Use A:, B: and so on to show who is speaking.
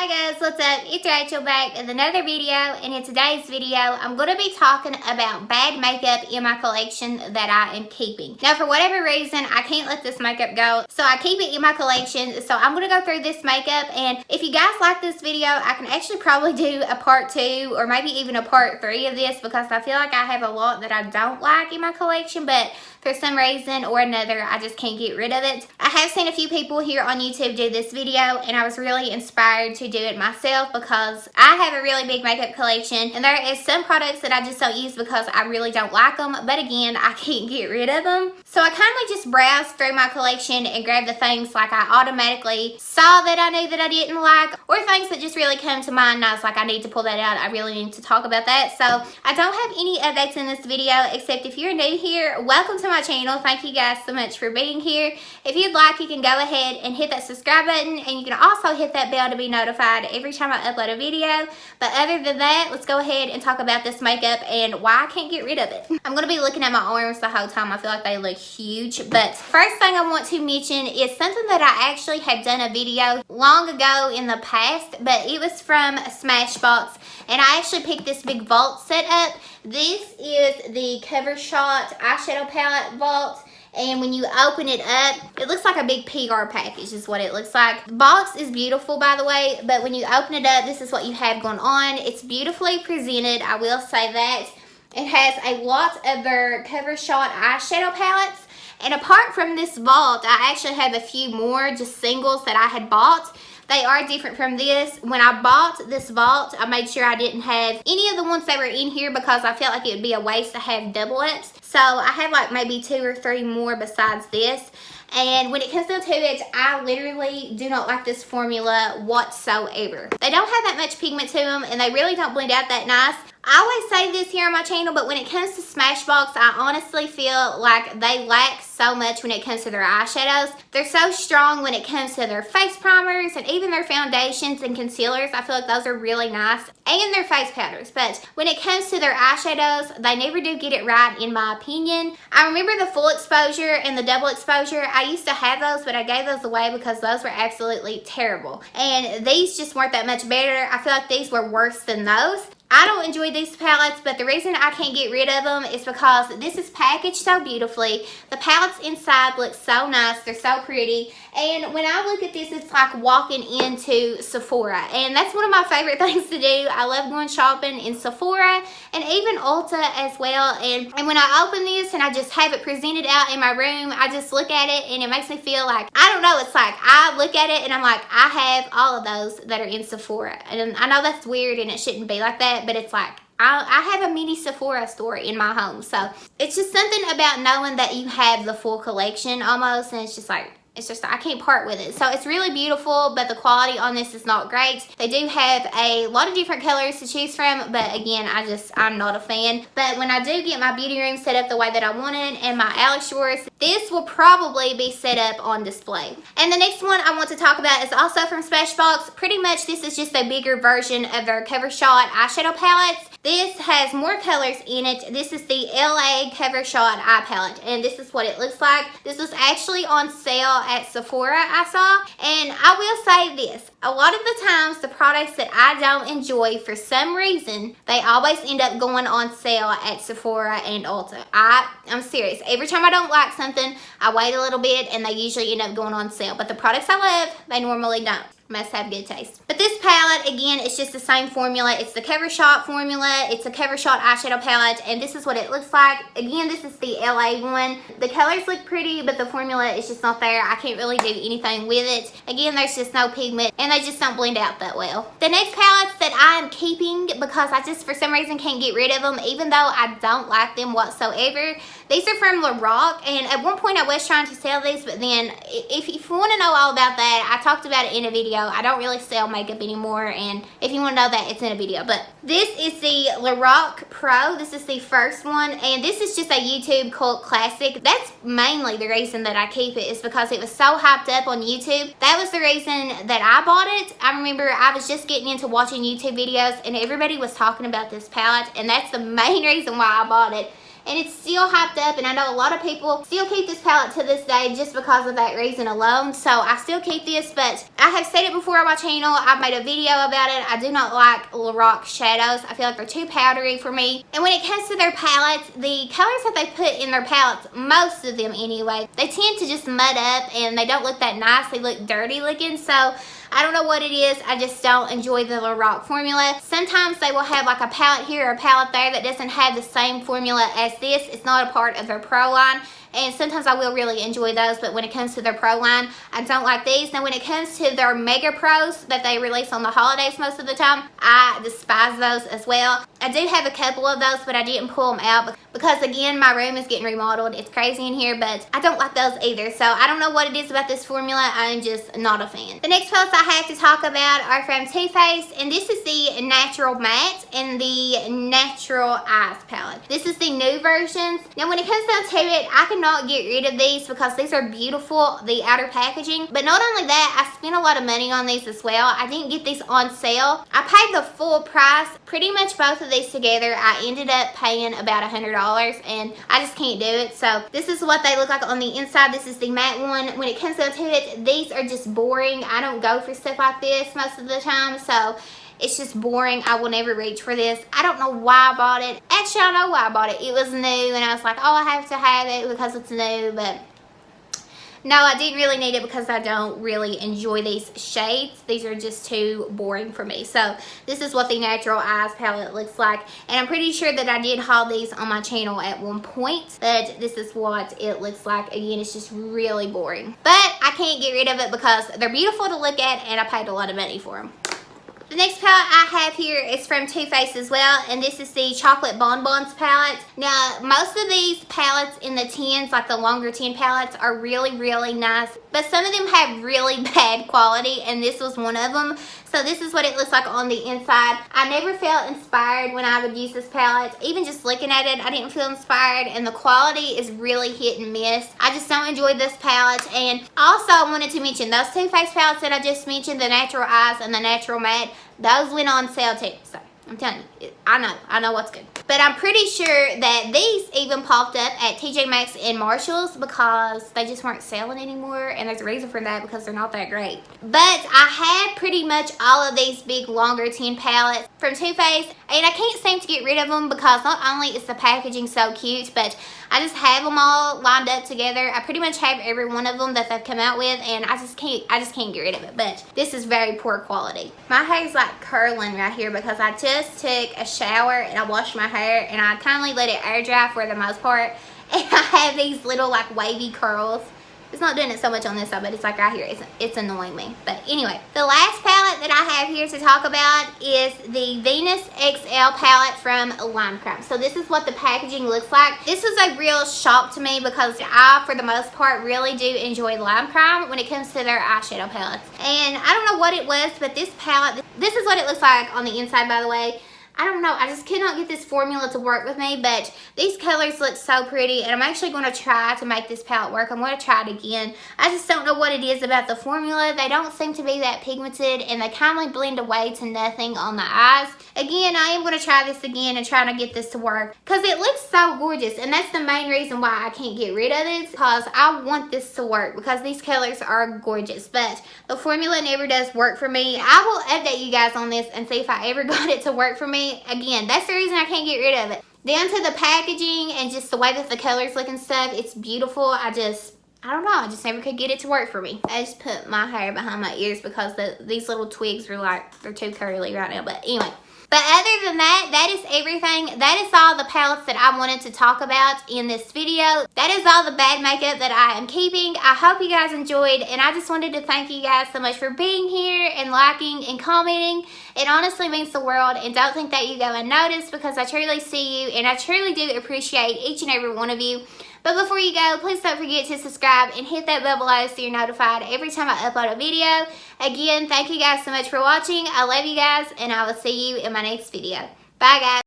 A: Hi guys, what's up? It's Rachel back with another video, and in today's video I'm going to be talking about bad makeup in my collection that I am keeping. Now for whatever reason I can't let this makeup go, so I keep it in my collection. So I'm going to go through this makeup, and if you guys like this video I can actually probably do a part 2 or maybe even a part 3 of this, because I feel like I have a lot that I don't like in my collection, but for some reason or another I just can't get rid of it. I have seen a few people here on YouTube do this video, and I was really inspired to do it myself because I have a really big makeup collection, and there is some products that I just don't use because I really don't like them, but again I can't get rid of them. So I kind of just browsed through my collection and grabbed the things like I automatically saw that I knew that I didn't like, or things that just really come to mind and I was like, I need to pull that out, I really need to talk about that. So I don't have any updates in this video, except if you're new here, welcome to my channel. Thank you guys so much for being here. If you'd like, you can go ahead and hit that subscribe button, and you can also hit that bell to be notified every time I upload a video. But other than that, let's go ahead and talk about this makeup and why I can't get rid of it. I'm going to be looking at my arms the whole time. I feel like they look huge. But first thing I want to mention is something that I actually had done a video long ago in the past, but it was from Smashbox, and I actually picked this big vault set up. This is the Cover Shot eyeshadow palette vault, and when you open it up, it looks like a big PR package is what it looks like. The box is beautiful, by the way, but when you open it up, this is what you have going on. It's beautifully presented, I will say that. It has a lot of their Cover Shot eyeshadow palettes, and apart from this vault, I actually have a few more just singles that I had bought. They are different from this. When I bought this vault, I made sure I didn't have any of the ones that were in here because I felt like it would be a waste to have double ups. So I have like maybe 2 or 3 more besides this. And when it comes down to it, I literally do not like this formula whatsoever. They don't have that much pigment to them, and they really don't blend out that nice. I always say this here on my channel, but when it comes to Smashbox, I honestly feel like they lack so much when it comes to their eyeshadows. They're so strong when it comes to their face primers and even their foundations and concealers. I feel like those are really nice, and their face powders. But when it comes to their eyeshadows, they never do get it right in my opinion. I remember the full exposure and the double exposure. I used to have those, but I gave those away because those were absolutely terrible. And these just weren't that much better. I feel like these were worse than those. I don't enjoy these palettes, but the reason I can't get rid of them is because this is packaged so beautifully. The palettes inside look so nice. They're so pretty. And when I look at this, it's like walking into Sephora. And that's one of my favorite things to do. I love going shopping in Sephora and even Ulta as well. And when I open this and I just have it presented out in my room, I just look at it and it makes me feel like, I don't know, it's like I look at it and I'm like, I have all of those that are in Sephora. And I know that's weird and it shouldn't be like that, but it's like I have a mini Sephora store in my home. So it's just something about knowing that you have the full collection almost, and it's just like, I can't part with it. So it's really beautiful, but the quality on this is not great. They do have a lot of different colors to choose from, but again, I'm not a fan. But when I do get my beauty room set up the way that I want it and my Alex drawers, this will probably be set up on display. And the next one I want to talk about is also from Smashbox. Pretty much this is just a bigger version of their Cover Shot eyeshadow palettes. This has more colors in it. This is the LA Cover Shot eye palette, and this is what it looks like. This was actually on sale at Sephora, I saw. And I will say this, a lot of the times the products that I don't enjoy, for some reason, they always end up going on sale at Sephora and Ulta. I'm serious. Every time I don't like something, I wait a little bit and they usually end up going on sale. But the products I love, they normally don't. Must have good taste. But this palette, again, it's just the same formula. It's the Cover Shot formula. It's a Cover Shot eyeshadow palette, and this is what it looks like. Again, this is the LA one. The colors look pretty, but the formula is just not there. I can't really do anything with it. Again, there's just no pigment, and they just don't blend out that well. The next palettes that I'm keeping, because I just for some reason can't get rid of them, even though I don't like them whatsoever. These are from Lorac, and at one point I was trying to sell these, but then if you want to know all about that, I talked about it in a video. I don't really sell makeup anymore, and if you want to know that, it's in a video. But this is the Lorac Pro. This is the first one, and this is just a YouTube cult classic. That's mainly the reason that I keep it, is because it was so hyped up on YouTube. That was the reason that I bought it. I remember I was just getting into watching YouTube videos, and everybody was talking about this palette, and that's the main reason why I bought it. and it's still hyped up, and I know a lot of people still keep this palette to this day just because of that reason alone. So I still keep this, but I have said it before on my channel. I've made a video about it. I do not like Lorac shadows. I feel like they're too powdery for me. And when it comes to their palettes, the colors that they put in their palettes, most of them anyway, they tend to just mud up and they don't look that nice. They look dirty looking. So I don't know what it is. I just don't enjoy the Lorac formula. Sometimes they will have like a palette here or a palette there that doesn't have the same formula as this. It's not a part of their pro line. And sometimes I will really enjoy those, but when it comes to their pro line, I don't like these. Now when it comes to their mega pros that they release on the holidays most of the time, I despise those as well. I do have a couple of those, but I didn't pull them out because again, my room is getting remodeled. It's crazy in here, but I don't like those either. So I don't know what it is about this formula. I'm just not a fan. The next palettes I have to talk about are from Too Faced, and this is the Natural Matte and the Natural Eyes palette. This is the new versions. Now when it comes down to it, I cannot get rid of these because these are beautiful, the outer packaging. But not only that, I spent a lot of money on these as well. I didn't get these on sale. I paid the full price. Pretty much both of these together, I ended up paying about $100, and I just can't do it. So this is what they look like on the inside. This is the matte one. When it comes down to it, these are just boring. I don't go for stuff like this most of the time, so it's just boring. I will never reach for this. I don't know why I bought it. Actually, I know why I bought it. It was new, and I was like, oh, I have to have it because it's new, but no, I didn't really need it because I don't really enjoy these shades. These are just too boring for me. So this is what the Natural Eyes palette looks like. And I'm pretty sure that I did haul these on my channel at one point. But this is what it looks like. Again, it's just really boring. But I can't get rid of it because they're beautiful to look at and I paid a lot of money for them. The next palette I have here is from Too Faced as well, and this is the Chocolate Bonbons palette. Now, most of these palettes in the tins, like the longer tin palettes, are really, really nice, but some of them have really bad quality, and this was one of them. So this is what it looks like on the inside. I never felt inspired when I would use this palette. Even just looking at it, I didn't feel inspired, and the quality is really hit and miss. I just don't enjoy this palette. And also I wanted to mention those Too Faced palettes that I just mentioned, the Natural Eyes and the Natural Matte, those went on sale too. So I'm telling you, I know what's good. But I'm pretty sure that these even popped up at TJ Maxx and Marshall's because they just weren't selling anymore, and there's a reason for that because they're not that great. But I had pretty much all of these big longer tin palettes from Too Faced, and I can't seem to get rid of them because not only is the packaging so cute, but I just have them all lined up together. I pretty much have every one of them that they've come out with, and I just can't get rid of it. But this is very poor quality. My hair's like curling right here because I just took a shower and I washed my hair, and I kindly let it air dry for the most part, and I have these little like wavy curls. It's not doing it so much on this side, but it's like right here. It's annoying me. But anyway, the last palette that I have here to talk about is the Venus XL palette from Lime Crime. So this is what the packaging looks like. This was a real shock to me because I, for the most part, really do enjoy Lime Crime when it comes to their eyeshadow palettes. And I don't know what it was, but this palette, this is what it looks like on the inside, by the way. I don't know, I just could not get this formula to work with me, but these colors look so pretty, and I'm actually going to try to make this palette work. I'm going to try it again. I just don't know what it is about the formula. They don't seem to be that pigmented, and they kind of blend away to nothing on the eyes. Again, I am going to try this again and try to get this to work because it looks so gorgeous, and that's the main reason why I can't get rid of it, because I want this to work because these colors are gorgeous, but the formula never does work for me. I will update you guys on this and see if I ever got it to work for me. Again, that's the reason I can't get rid of it. Down to the packaging and just the way that the colors look and stuff, it's beautiful. I don't know, I just never could get it to work for me. I just put my hair behind my ears because these little twigs are like, they're too curly right now. But anyway. But other than that, that is everything. That is all the palettes that I wanted to talk about in this video. That is all the bag makeup that I am keeping. I hope you guys enjoyed, and I just wanted to thank you guys so much for being here and liking and commenting. It honestly means the world, and don't think that you go unnoticed because I truly see you, and I truly do appreciate each and every one of you. But before you go, please don't forget to subscribe and hit that bell below so you're notified every time I upload a video. Again, thank you guys so much for watching. I love you guys, and I will see you in my next video. Bye, guys.